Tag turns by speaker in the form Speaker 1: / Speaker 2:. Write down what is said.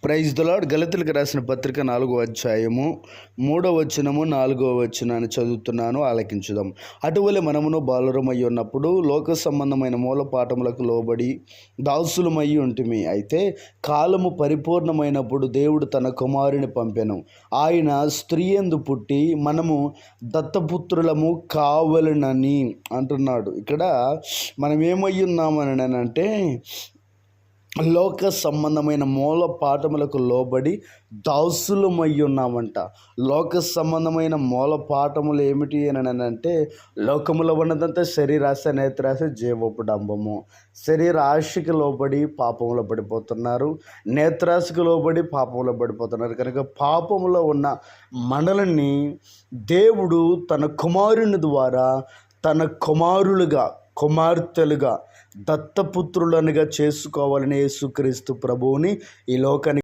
Speaker 1: Praise the lord. గలతీయులకు రాసిన పత్రిక 4వ అధ్యాయము 3వ వచనము 4వ వచనాన్ని చదువుతున్నాను, ఆలకించుదాం. అటువలే మనమును బాలురమై ఉన్నప్పుడు లోక సంబంధమైన మూలపాఠములకు లోబడి దాసులమై ఉంటిమి. అయితే కాలము పరిపూర్ణమైనప్పుడు దేవుడు తన కుమారుని పంపెను. ఆయన స్త్రీ యందు పుట్టి మనము దత్తపుత్రులము కావలనని అంటున్నాడు. ఇక్కడ మనం ఏమై ఉన్నామని అంటే లోక సంబంధమైన మూల పాఠములకు లోబడి దాసులమై ఉన్నామంట. లోక సంబంధమైన మూల పాఠములు ఏమిటి అని అంటే, లోకములో ఉన్నదంతా శరీరాశ, నేత్రాశ, జీవపు డంబము. శరీర ఆశకి లోబడి పాపంలో పడిపోతున్నారు, నేత్రాశకు లోబడి పాపంలో పడిపోతున్నారు. కనుక పాపములో ఉన్న మనల్ని దేవుడు తన కుమారుని ద్వారా తన కుమారులుగా, కుమార్తెలుగా, దత్తపుత్రులనుగా చేసుకోవాలని యేసుక్రీస్తు ప్రభువుని ఈ లోకానికి